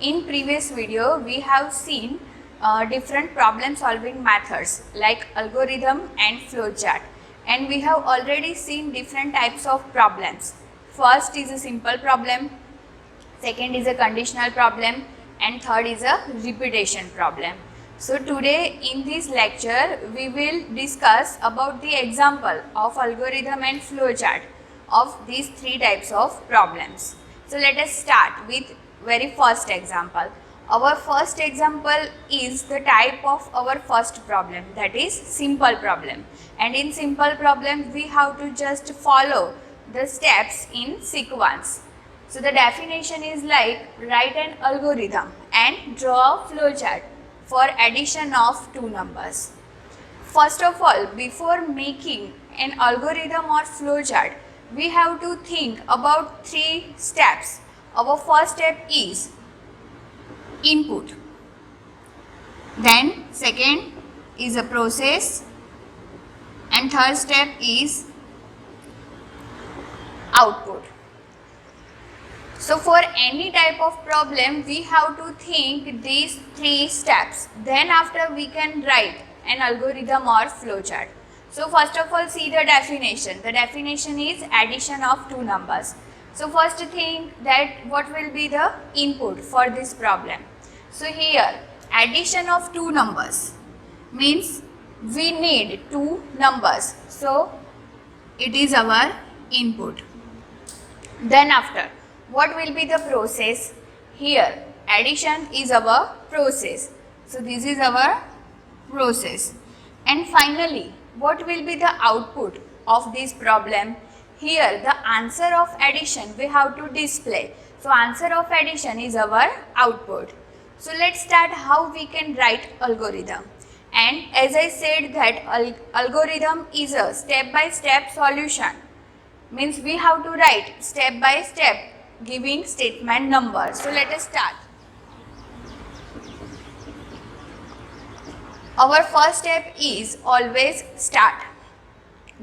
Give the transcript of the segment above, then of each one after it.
In previous video, we have seen different problem solving methods like algorithm and flowchart, and we have already seen different types of problems. First is a simple problem, second is a conditional problem, and third is a repetition problem. So today in this lecture we will discuss about the example of algorithm and flowchart of these three types of problems. So let us start with very first example. Our first example is the type of our first problem, that is simple problem, and in simple problem we have to just follow the steps in sequence. So the definition is like write an algorithm and draw a flowchart for addition of two numbers. First of all, before making an algorithm or flowchart, we have to think about three steps. Our first step is input. Then second is a process, and third step is output. So for any type of problem, we have to think these three steps. Then after we can write an algorithm or flowchart. So first of all, see the definition. The definition is addition of two numbers. So first think that what will be the input for this problem. So here addition of two numbers means we need two numbers. So it is our input. Then after, what will be the process? Here addition is our process. So this is our process. And finally, what will be the output of this problem? Here the answer of addition we have to display. So answer of addition is our output. So let's start how we can write algorithm. And as I said that algorithm is a step-by-step solution. Means we have to write step by step giving statement number. So let us start. Our first step is always start.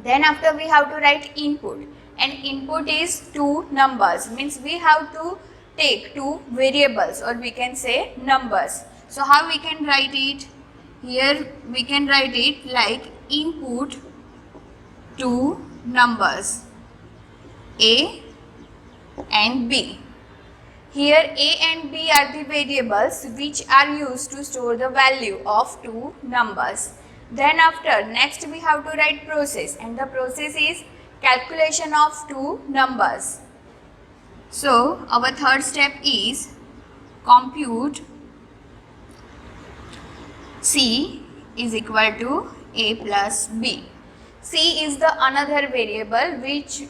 Then after we have to write input, and input is two numbers, means we have to take two variables, or we can say numbers. So how we can write it? Here we can write it like input two numbers A and B. Here A and B are the variables which are used to store the value of two numbers. Then after, next we have to write process, and the process is calculation of two numbers. So our third step is compute C is equal to A plus B. C is the another variable which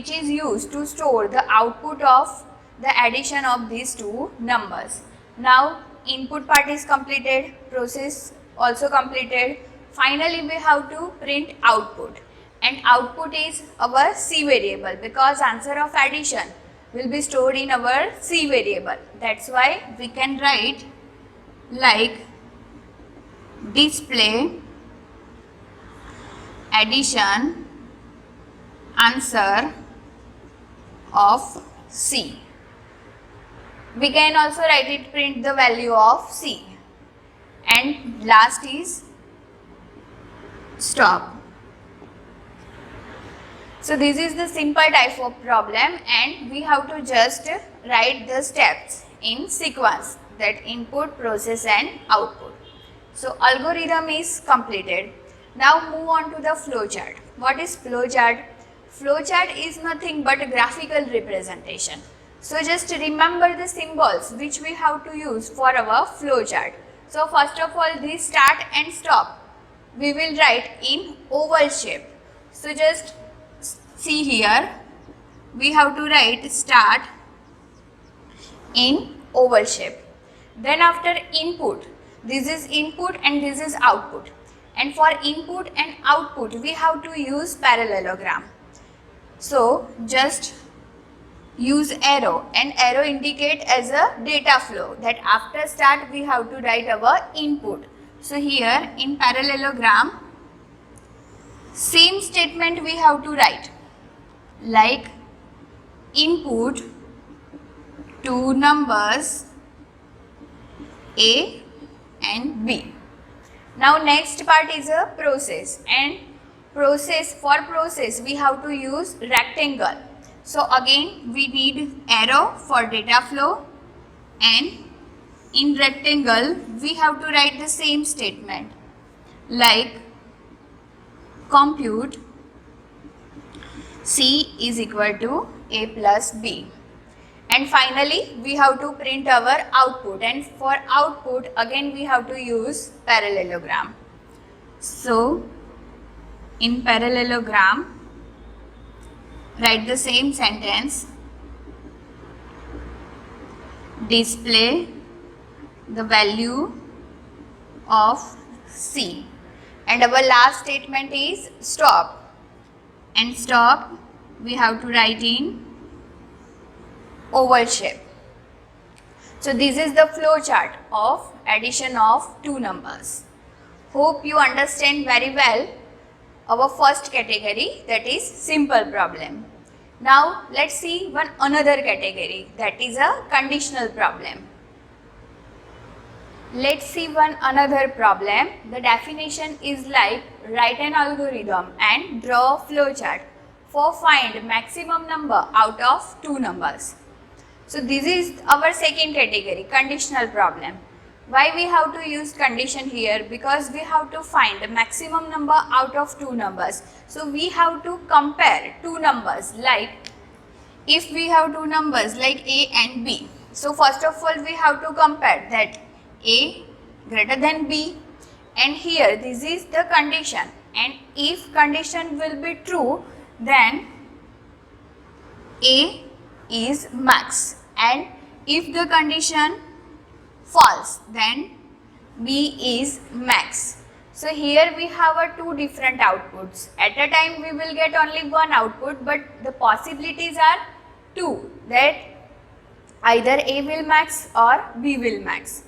is used to store the output of the addition of these two numbers. Now input part is completed, process also completed. Finally we have to print output, and output is our C variable because answer of addition will be stored in our C variable. That's why we can write like display addition answer of C. We can also write it print the value of C. And last is stop. So this is the simple type of problem, and we have to just write the steps in sequence, that input, process and output. So algorithm is completed. Now move on to the flowchart. What is flowchart? Flowchart is nothing but a graphical representation. So just remember the symbols which we have to use for our flowchart. So first of all, this start and stop we will write in oval shape. So just see here, we have to write start in oval shape. Then after input, this is input and this is output. And for input and output, we have to use parallelogram. So just use arrow, and arrow indicate as a data flow, that after start we have to write our input. So here in parallelogram, same statement we have to write, like input two numbers A and B. Now next part is a process, and for process we have to use rectangle. So again we need arrow for data flow, and in rectangle we have to write the same statement like compute C is equal to A plus B. And finally we have to print our output, and for output again we have to use parallelogram. So in parallelogram write the same sentence, display the value of C, and our last statement is stop, and stop we have to write in oval shape. So this is the flow chart of addition of two numbers. Hope you understand very well our first category, that is simple problem. Now let's see one another category, that is a conditional problem. Let's see one another problem. The definition is like write an algorithm and draw a flow chart for find maximum number out of two numbers. So this is our second category, conditional problem. Why we have to use condition here? Because we have to find the maximum number out of two numbers. So we have to compare two numbers, like if we have two numbers like A and B. So first of all we have to compare that A greater than B, and here this is the condition, and if condition will be true then A is max, and if the condition false then B is max. So here we have two different outputs. At a time we will get only one output, but the possibilities are two, that either A will max or B will max.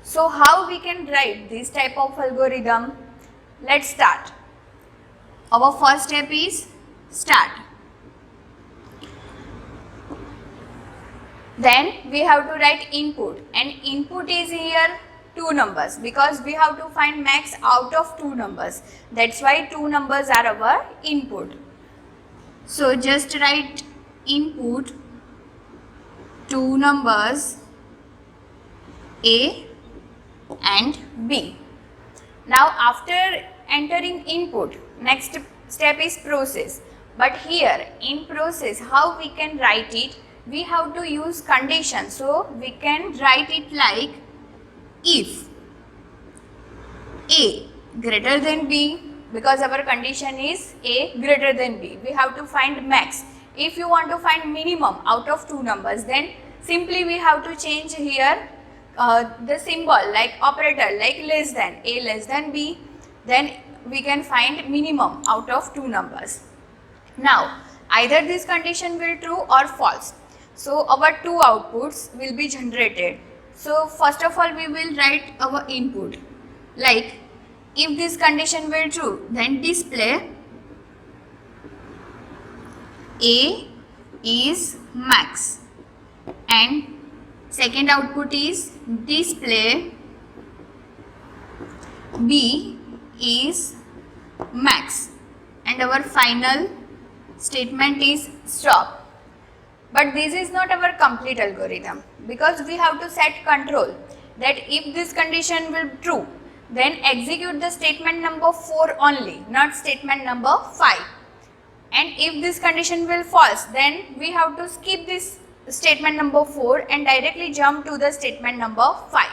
So how we can write this type of algorithm? Let's start. Our first step is start. Then we have to write input, and input is here two numbers, because we have to find max out of two numbers. That's why two numbers are our input. So just write input two numbers A and B. Now after entering input, next step is process. But here in process, how we can write it? We have to use condition. So we can write it like if A greater than B, because our condition is A greater than B, we have to find max. If you want to find minimum out of two numbers, then simply we have to change here the symbol like operator like less than, A less than B, then we can find minimum out of two numbers. Now either this condition will true or false. So our two outputs will be generated. So first of all we will write our input like if this condition will true, then display A is max, and second output is display B is max, and our final statement is stop. But this is not our complete algorithm, because we have to set control that if this condition will true, then execute the statement number 4 only, not statement number 5. And if this condition will false, then we have to skip this statement number 4 and directly jump to the statement number 5.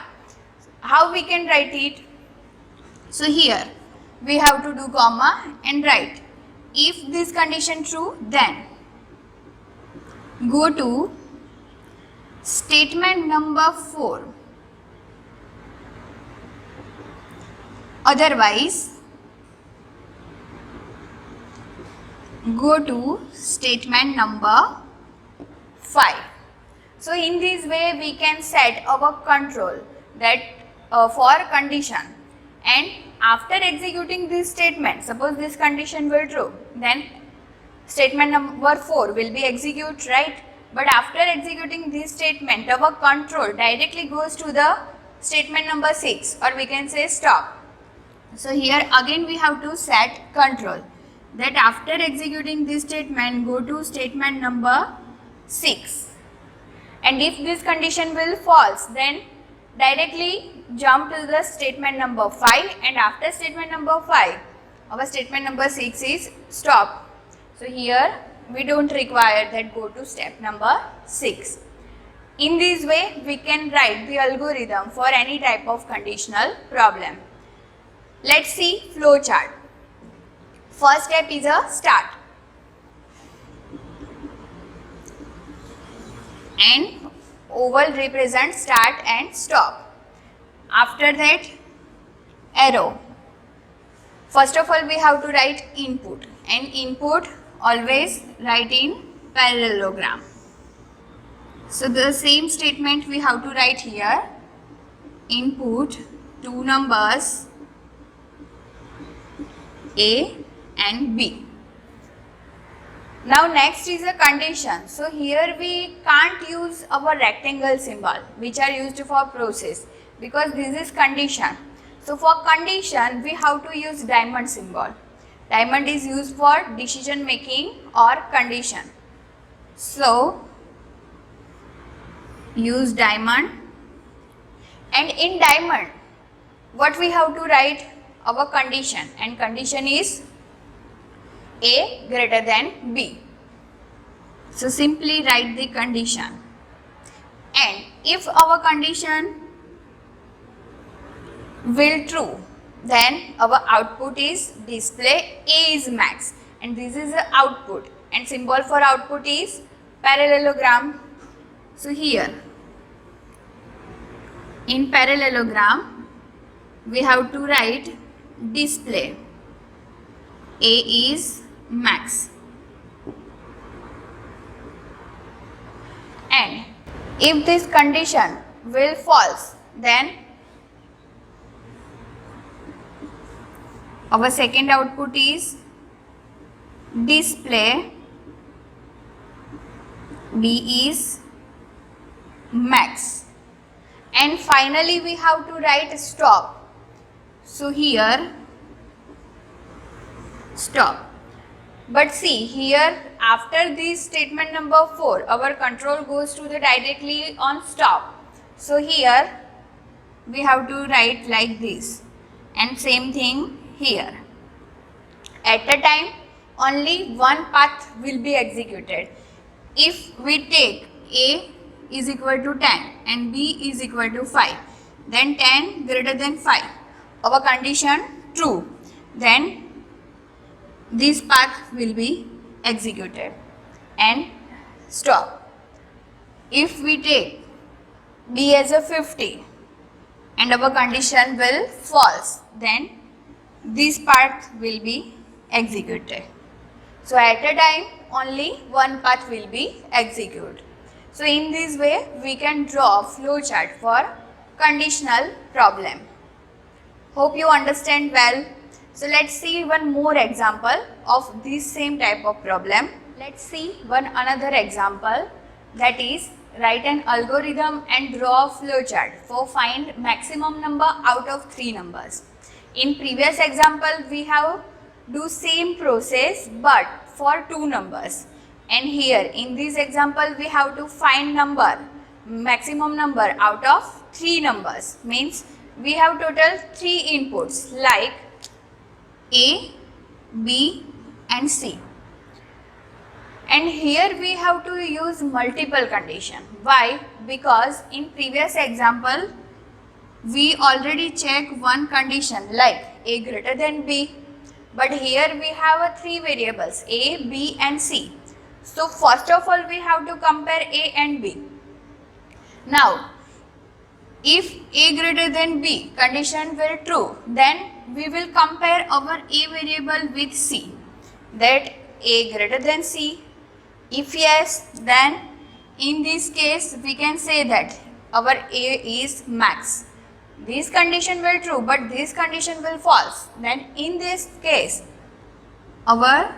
How we can write it? So here we have to do comma and write if this condition true, then go to statement number 4. Otherwise, go to statement number 5. So in this way we can set our control that for condition, and after executing this statement, suppose this condition will true, then statement number 4 will be executed, right? But after executing this statement, our control directly goes to the statement number 6, or we can say stop. So here again we have to set control, that after executing this statement go to statement number 6, and if this condition will false then directly jump to the statement number 5, and after statement number 5 our statement number 6 is stop. So here we don't require that go to step number 6. In this way we can write the algorithm for any type of conditional problem. Let's see flow chart. First step is a start, and oval represents start and stop. After that arrow. First of all we have to write input, and input always write in parallelogram. So the same statement we have to write here, input two numbers A and B. Now next is a condition. So here we can't use our rectangle symbol which are used for process, because this is condition. So for condition we have to use diamond symbol. Diamond is used for decision making or condition. So use diamond, and in diamond what we have to write, our condition, and condition is A greater than B. So simply write the condition, and if our condition will true then our output is display A is max, and this is the output, and symbol for output is parallelogram. So here in parallelogram we have to write display A is max, and if this condition will false then our second output is display B is max, and finally we have to write stop. So here stop, but see here after this statement number 4 our control goes to the directly on stop. So here we have to write like this, and same thing here. At a time only one path will be executed. If we take A is equal to 10 and B is equal to 5, then 10 greater than 5, our condition true, then this path will be executed and stop. If we take B as a 50 and our condition will false, then this path will be executed. So at a time only one path will be executed. So in this way we can draw flow chart for conditional problem. Hope you understand well. So let's see one more example of this same type of problem. Let's see one another example, that is write an algorithm and draw a flow chart for find maximum number out of 3 numbers. In previous example we have do same process but for 2 numbers, and here in this example we have to find maximum number out of 3 numbers, means we have total 3 inputs like A, B and C, and here we have to use multiple condition. Why? Because in previous example we already check one condition like A greater than B, but here we have 3 variables A, B and C. So first of all we have to compare A and B. Now if A greater than B condition will true, then we will compare our A variable with C, that A greater than C. If yes, then in this case we can say that our A is max. This condition will true but this condition will false, then in this case our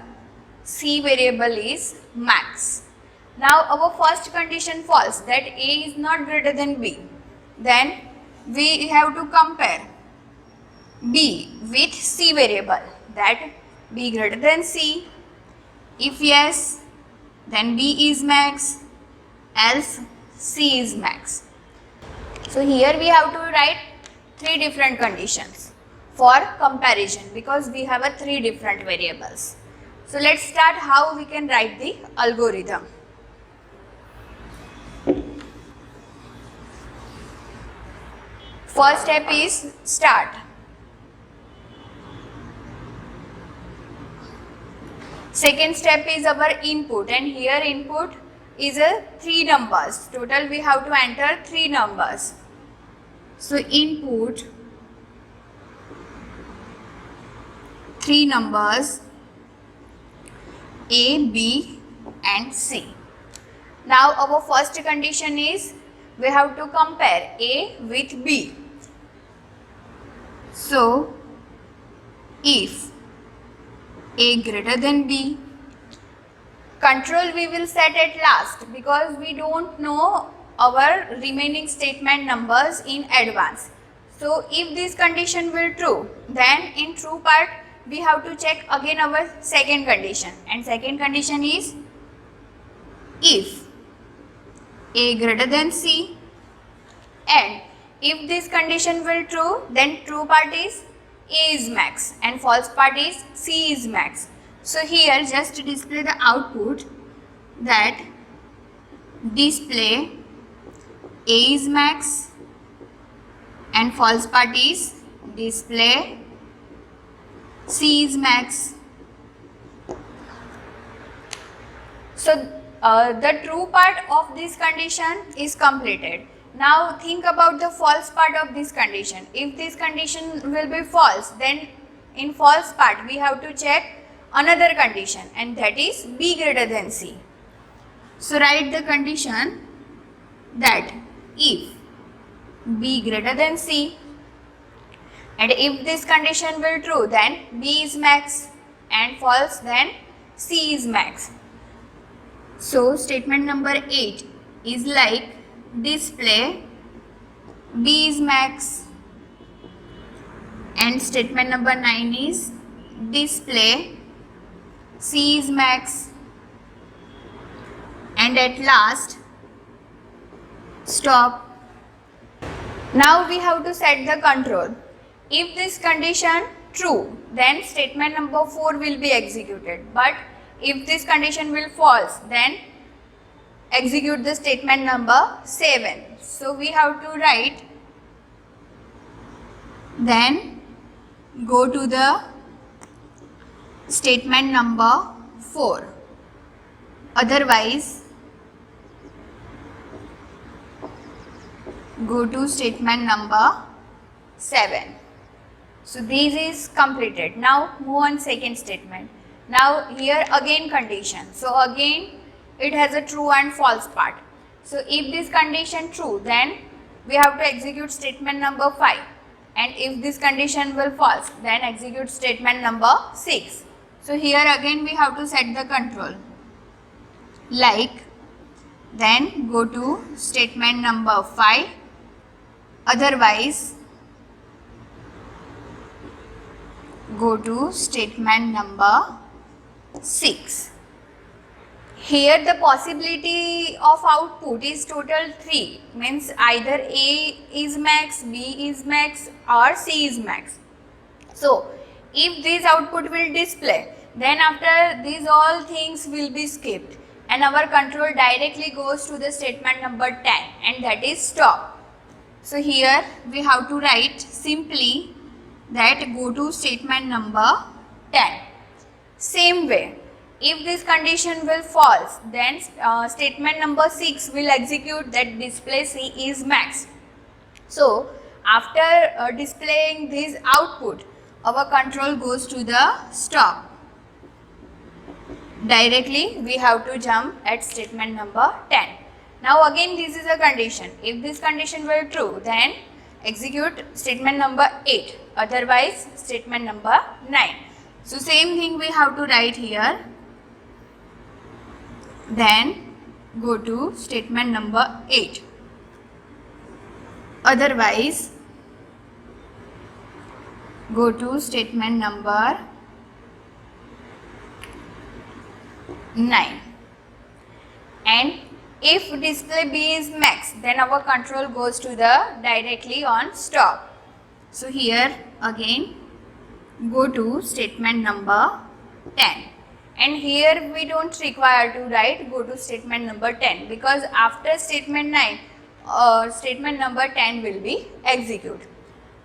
C variable is max. Now our first condition false, that A is not greater than B, then we have to compare B with C variable, that B greater than C. If yes, then B is max, else C is max. So here we have to write three different conditions for comparison because we have a three different variables. So let's start how we can write the algorithm. First step is start. Second step is our input, and here input is a 3 numbers. Total we have to enter 3 numbers. So input 3 numbers A, B and C. Now our first condition is we have to compare A with B. So if A greater than B, control we will set at last because we don't know our remaining statement numbers in advance. So if this condition will true, then in true part we have to check again our second condition, and second condition is if A greater than C, and if this condition will true, then true part is A is max and false part is C is max. So here just to display the output, that display A is max and false part is display C is max. So the true part of this condition is completed. Now think about the false part of this condition. If this condition will be false, then in false part we have to check another condition, and that is B greater than C. So write the condition that if B greater than C, and if this condition will true, then B is max, and false, then C is max. So statement number 8 is like display B is max, and statement number 9 is display C is max, and at last stop. Now we have to set the control. If this condition true, then statement number 4 will be executed, but if this condition will false, then execute the statement number 7. So we have to write, then go to the statement number 4, otherwise go to statement number 7. So this is completed. Now move on second statement. Now here again condition. So again it has a true and false part. So if this condition true, then we have to execute statement number 5, and if this condition will false, then execute statement number 6. So here again we have to set the control, like then go to statement number 5, otherwise go to statement number 6. Here the possibility of output is total 3, means either A is max, B is max or C is max. So if this output will display, then after these all things will be skipped and our control directly goes to the statement number 10, and that is stop. So here we have to write simply that go to statement number 10. Same way, if this condition will false, then statement number 6 will execute that display C is max. So after displaying this output, our control goes to the stop. Directly we have to jump at statement number 10. Now again this is a condition. If this condition will true, then execute statement number 8, otherwise statement number 9. So same thing we have to write here. Then go to statement number 8. Otherwise, go to statement number 9. And if display B is max, then our control goes to the directly on stop. So here again go to statement number 10. And here we don't require to write go to statement number 10, because after statement 9, statement number 10 will be executed.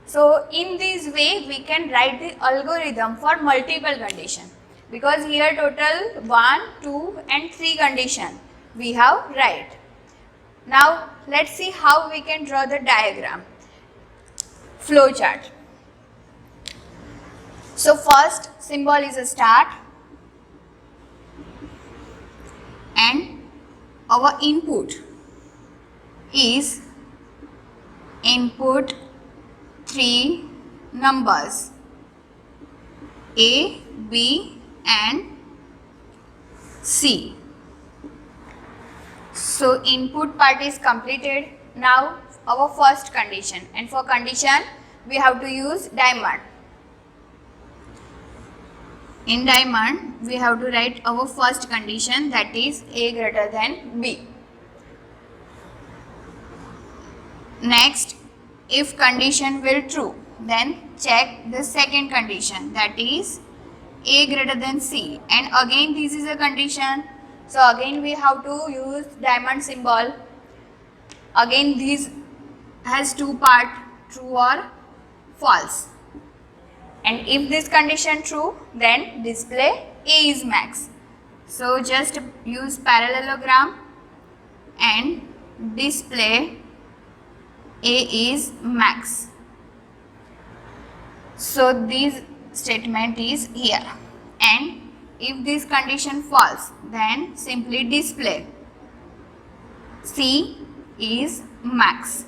So in this way we can write the algorithm for multiple condition, because here total 1, 2 and 3 condition we have write. Now let's see how we can draw the diagram, flow chart. So first symbol is a start, and our input is input 3 numbers A, B and C. So input part is completed. Now our first condition, and for condition we have to use diamond. In diamond we have to write our first condition, that is A greater than B. Next, if condition will true, then check the second condition, that is A greater than C, and again this is a condition, so again we have to use diamond symbol. Again this has two part, true or false, and if this condition true, then display A is max. So just use parallelogram and display A is max. So this statement is here, and if this condition false, then simply display C is max.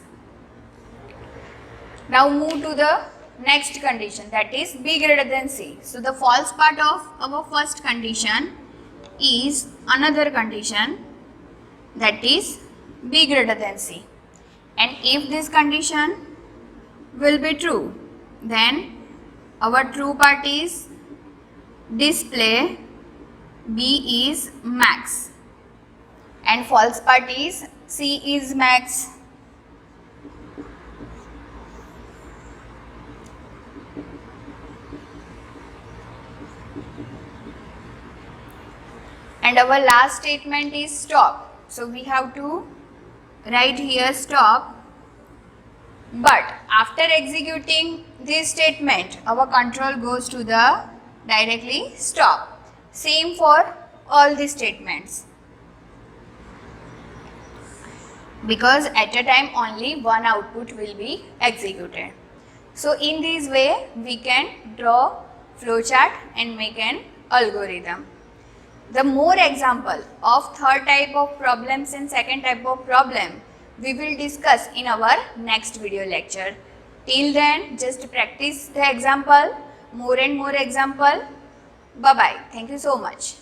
Now move to the next condition, that is B greater than C. So the false part of our first condition is another condition, that is B greater than C. And if this condition will be true, then our true part is display B is max, and false part is C is max. And our last statement is stop. So we have to write here stop, but after executing this statement our control goes to the directly stop. Same for all the statements, because at a time only one output will be executed. So in this way we can draw flowchart and make an algorithm. The more example of third type of problems and second type of problem we will discuss in our next video lecture. Till then, just practice the example, more and more example. Bye bye. Thank you so much.